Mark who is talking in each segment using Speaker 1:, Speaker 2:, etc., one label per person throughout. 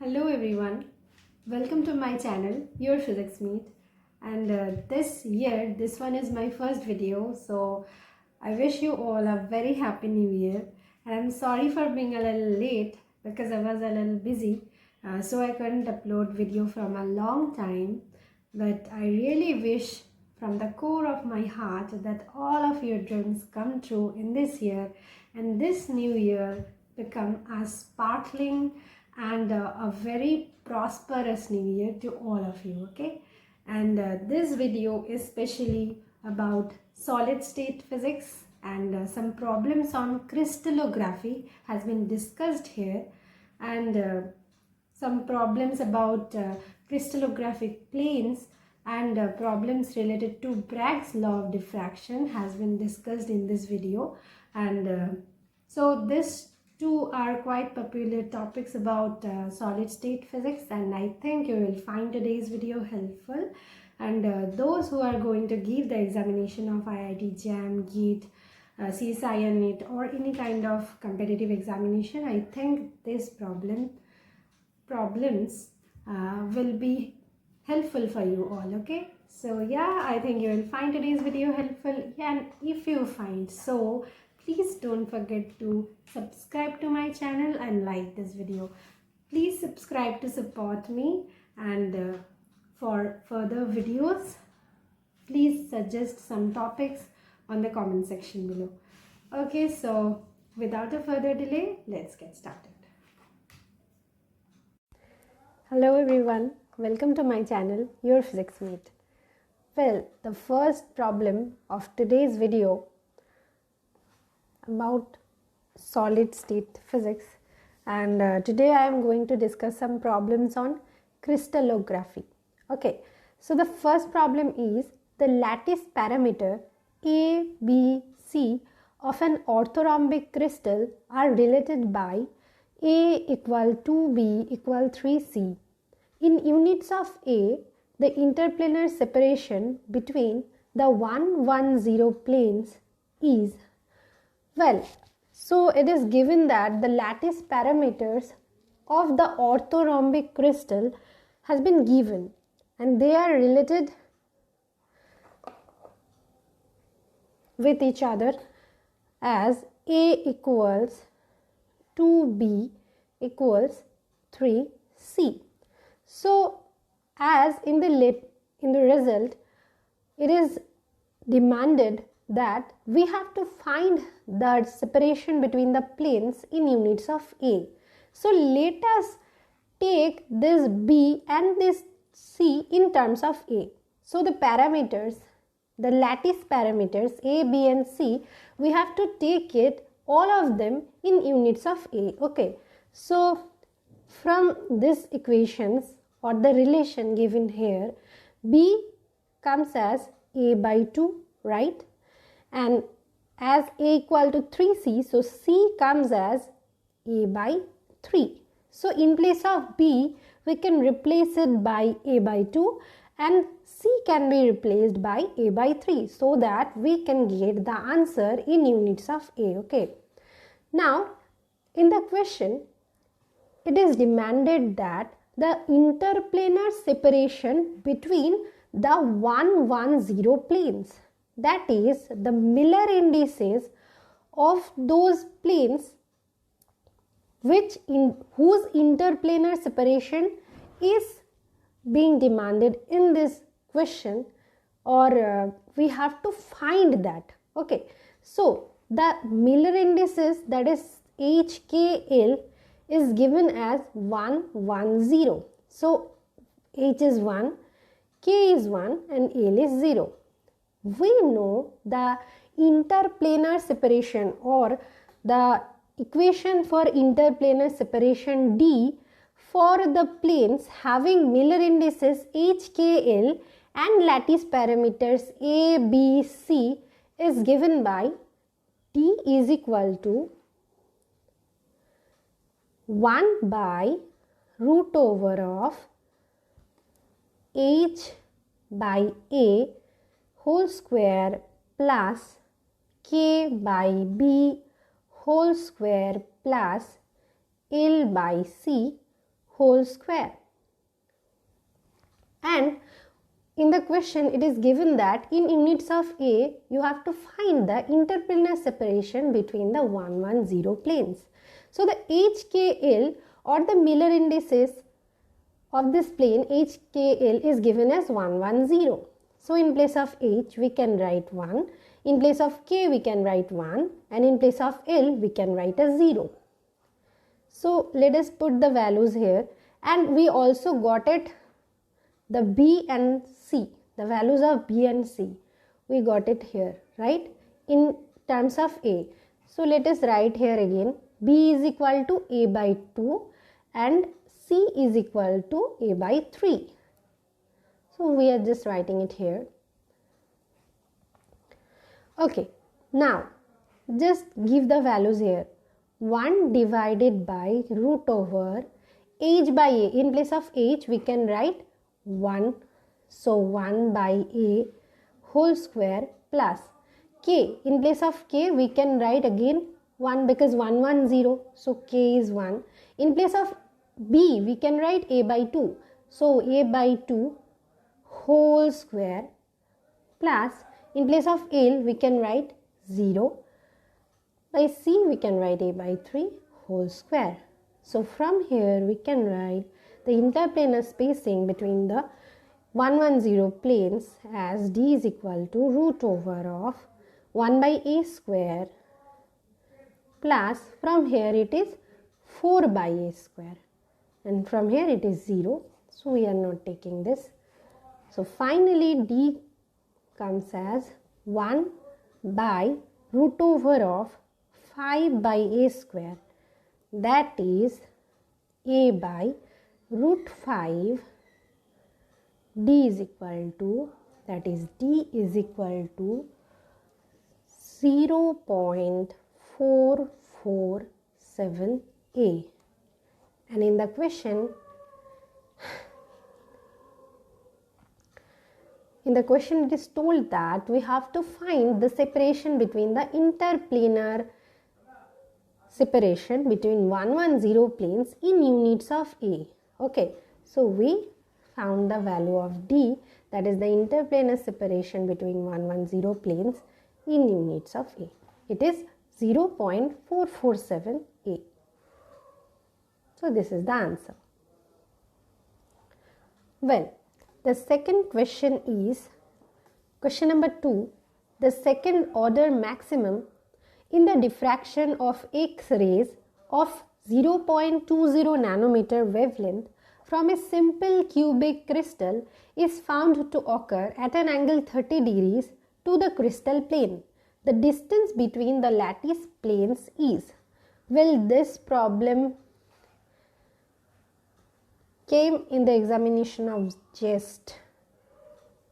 Speaker 1: Hello everyone, welcome to my channel, Your Physics Meet. And this one is my first video, so I wish you all a very happy new year. And I'm sorry for being a little late because I was a little busy, so I couldn't upload video from a long time. But I really wish from the core of my heart that all of your dreams come true in this year and this new year become as sparkling and a very prosperous new year to all of you. Okay, and this video is specially about solid state physics, and some problems on crystallography has been discussed here, and some problems about crystallographic planes and problems related to Bragg's law of diffraction has been discussed in this video. And so these two are quite popular topics about solid state physics, and I think you will find today's video helpful. And those who are going to give the examination of IIT JAM, GEAT, CSIR, NET or any kind of competitive examination, I think this problems will be helpful for you all. Okay, so yeah, I think you will find today's video helpful, and if you find so, please don't forget to subscribe to my channel and like this video. Please subscribe to support me, and for further videos please suggest some topics on the comment section below. Okay, so without a further delay, let's get started. Hello everyone, welcome to my channel, Your Physics Meet. Well, the first problem of today's video about solid state physics, and today I am going to discuss some problems on crystallography. Okay, so the first problem is the lattice parameter A, B, C of an orthorhombic crystal are related by A equal 2B equal 3C. In units of A, the interplanar separation between the 1, 1, 0 planes is, well, so it is given that the lattice parameters of the orthorhombic crystal has been given, and they are related with each other as A equals 2B equals 3C. So as in the result, it is demanded that we have to find the separation between the planes in units of A. So let us take this B and this C in terms of A. So the parameters, the lattice parameters A, B and C, we have to take it, all of them in units of A. Okay, so from this equations or the relation given here, B comes as A by 2, right? And as A equal to 3C, so C comes as A by 3. So in place of B, we can replace it by A by 2, and C can be replaced by A by 3, so that we can get the answer in units of A. Okay. Now, in the question, it is demanded that the interplanar separation between the 1, 1, 0 planes, that is the Miller indices of those planes whose interplanar separation is being demanded in this question, or we have to find that. Okay, so the Miller indices, that is HKL, is given as 1, 1, 0. So H is 1, K is 1 and L is 0. We know the interplanar separation, or the equation for interplanar separation D for the planes having Miller indices HKL and lattice parameters A, B, C is given by D is equal to 1 by root over of H by A whole square plus K by B whole square plus L by C whole square. And in the question it is given that in units of A you have to find the interplanar separation between the 1, 1, 0 planes. So the HKL or the Miller indices of this plane HKL is given as 1, 1, 0. So in place of H we can write 1, in place of K we can write 1, and in place of L we can write a 0. So let us put the values here, and we also got it the B and C, the values of B and C. We got it here, right, in terms of A. So let us write here again, B is equal to A by 2 and C is equal to A by 3. So we are just writing it here. Okay, now just give the values here. 1 divided by root over H by A. In place of H we can write 1. So 1 by A whole square plus K. In place of K we can write again 1 because 1, 1, 0. So K is 1. In place of B we can write A by 2. So A by 2 whole square plus in place of L we can write 0. By C we can write A by 3 whole square. So from here we can write the interplanar spacing between the 1, 1, 0 planes as D is equal to root over of 1 by A square plus from here it is 4 by A square, and from here it is 0. So we are not taking this. So finally D comes as 1 by root over of 5 by A square, that is A by root 5. D is equal to, that is D is equal to 0.447A. And in the question it is told that we have to find the separation between the interplanar separation between 1, 1, 0 planes in units of A. Okay, so we found the value of D, that is the interplanar separation between 1, 1, 0 planes in units of A. It is 0.447A. So this is the answer. Well, the second question is question number 2. The second order maximum in the diffraction of X-rays of 0.20 nanometer wavelength from a simple cubic crystal is found to occur at an angle 30 degrees to the crystal plane. The distance between the lattice planes is. Well, this problem came in the examination of JEST,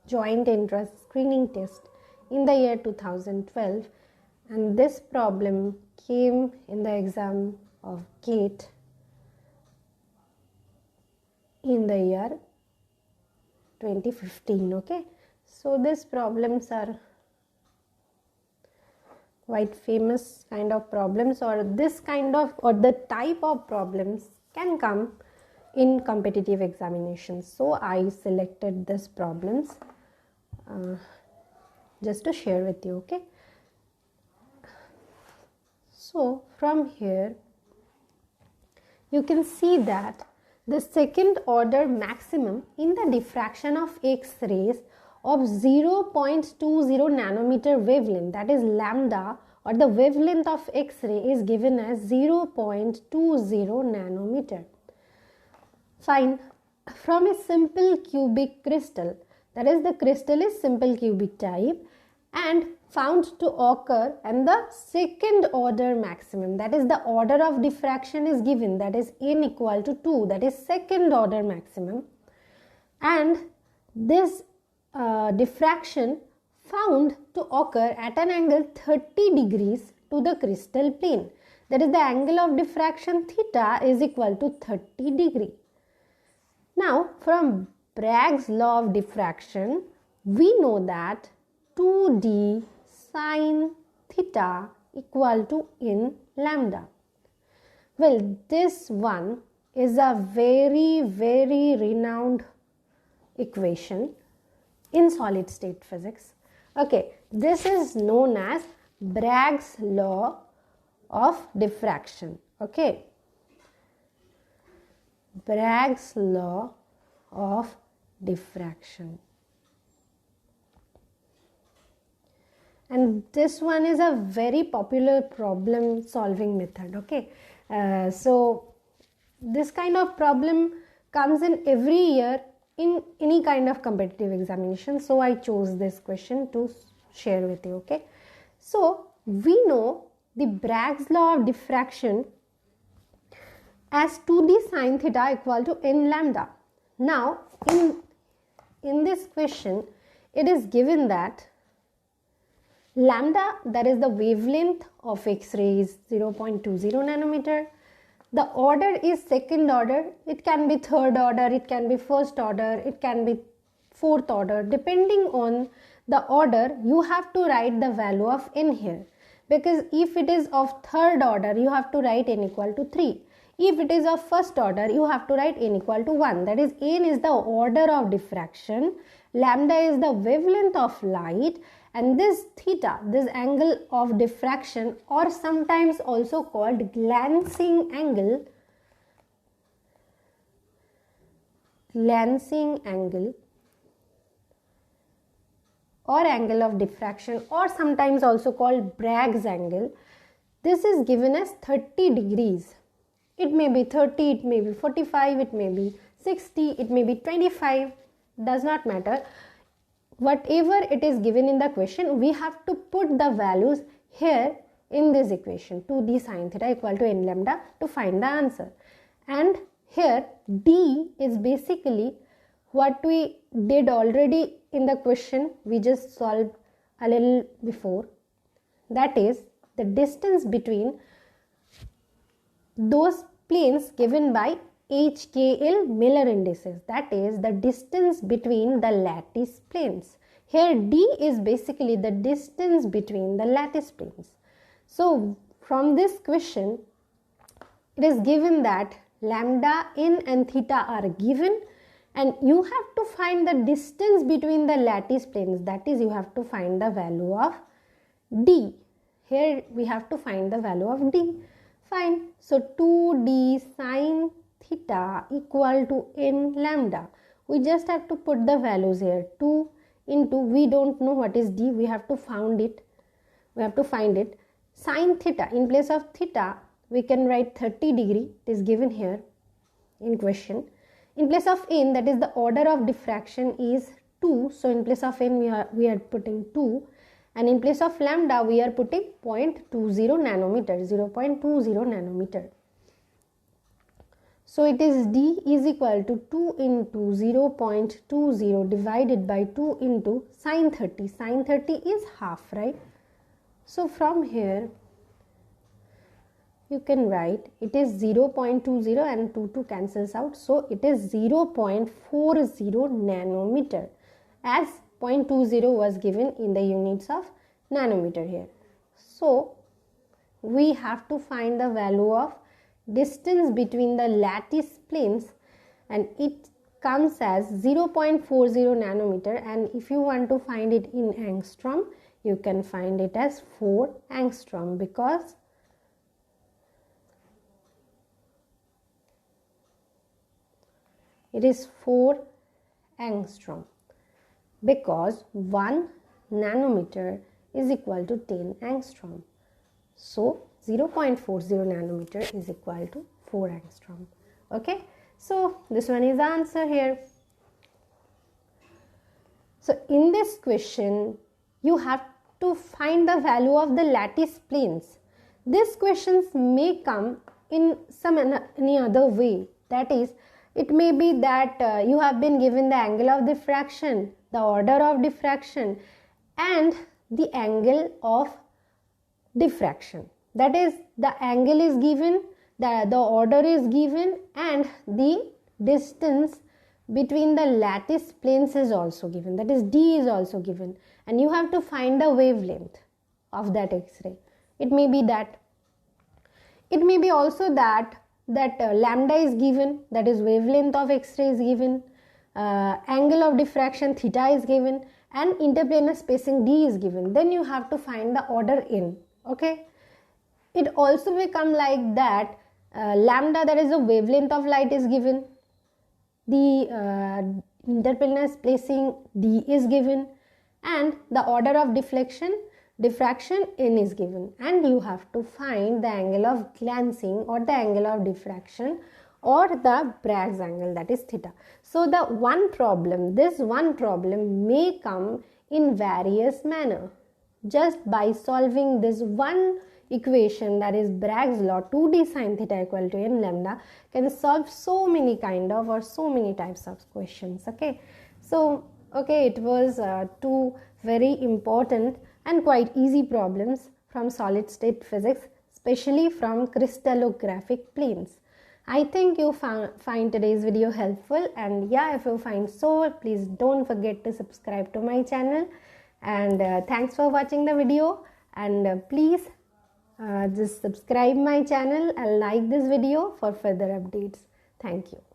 Speaker 1: Joint Entrance Screening Test, in the year 2012, and this problem came in the exam of GATE in the year 2015. Okay, so these problems are quite famous kind of problems, or this kind of, or the type of problems can come in competitive examinations. So I selected these problems just to share with you. Okay, so from here you can see that the second order maximum in the diffraction of X-rays of 0.20 nanometer wavelength, that is lambda, or the wavelength of X-ray, is given as 0.20 nanometer. Fine. From a simple cubic crystal, that is the crystal is simple cubic type and found to occur, and the second order maximum, that is the order of diffraction is given, that is n equal to 2, that is second order maximum, and this diffraction found to occur at an angle 30 degrees to the crystal plane, that is the angle of diffraction theta is equal to 30 degree. Now from Bragg's law of diffraction we know that 2d sine theta equal to n lambda. Well, this one is a very, very renowned equation in solid state physics. Okay, this is known as Bragg's law of diffraction. Okay, Bragg's law of diffraction. And this one is a very popular problem solving method. Okay, so this kind of problem comes in every year in any kind of competitive examination. So I chose this question to share with you. Okay, so we know the Bragg's law of diffraction as 2d sine theta equal to n lambda. Now in this question it is given that lambda, that is the wavelength of X-ray, is 0.20 nanometer. The order is second order. It can be third order, it can be first order, it can be fourth order. Depending on the order, you have to write the value of n here. Because if it is of third order, you have to write n equal to 3. If it is of first order, you have to write n equal to 1. That is, n is the order of diffraction, lambda is the wavelength of light, and this theta, this angle of diffraction, or sometimes also called glancing angle, or angle of diffraction, or sometimes also called Bragg's angle, this is given as 30 degrees. It may be 30, it may be 45, it may be 60, it may be 25, does not matter. Whatever it is given in the question, we have to put the values here in this equation, 2d sine theta equal to n lambda, to find the answer. And here d is basically what we did already in the question we just solved a little before. That is the distance between those planes given by HKL Miller indices, that is the distance between the lattice planes. Here d is basically the distance between the lattice planes. So from this question it is given that lambda, n and theta are given, and you have to find the distance between the lattice planes, that is you have to find the value of d. Here we have to find the value of d. Fine. So 2d sine theta equal to n lambda. We just have to put the values here. 2 into, we don't know what is d, we have to find it. Sine theta, in place of theta we can write 30 degree, it is given here in question. In place of n, that is the order of diffraction is 2, so in place of n we are putting 2, and in place of lambda we are putting 0.20 nanometer, 0.20 nanometer. So it is d is equal to 2 into 0.20 divided by 2 into sine 30. Sine 30 is half, right? So from here you can write it is 0.20 and 2 cancels out. So it is 0.40 nanometer, as 0.20 was given in the units of nanometer here. So we have to find the value of distance between the lattice planes, and it comes as 0.40 nanometer, and if you want to find it in angstrom, you can find it as 4 angstrom, because it is 4 angstrom, because 1 nanometer is equal to 10 angstrom. So 0.40 nanometer is equal to 4 angstrom. Okay, so this one is the answer here. So in this question you have to find the value of the lattice planes. These questions may come in any other way, that is, it may be that you have been given the angle of diffraction, the order of diffraction, and the angle of diffraction. That is, the angle is given, the order is given, and the distance between the lattice planes is also given, that is d is also given, and you have to find the wavelength of that X-ray. It may be that. It may be also that that lambda is given, that is wavelength of X-ray is given, angle of diffraction theta is given, and interplanar spacing d is given, then you have to find the order n. Okay, it also become like that lambda, that is the wavelength of light, is given, the interplanar spacing d is given, and the order of diffraction n is given, and you have to find the angle of glancing or the angle of diffraction or the Bragg's angle, that is theta. So this one problem may come in various manner. Just by solving this one equation, that is Bragg's law, 2d sin theta equal to n lambda, can solve so many kind of or so many types of questions. Okay, so it was two very important and quite easy problems from solid state physics, especially from crystallographic planes. I think you find today's video helpful, and yeah, if you find so, please don't forget to subscribe to my channel, and thanks for watching the video, and please just subscribe my channel and like this video for further updates. Thank you.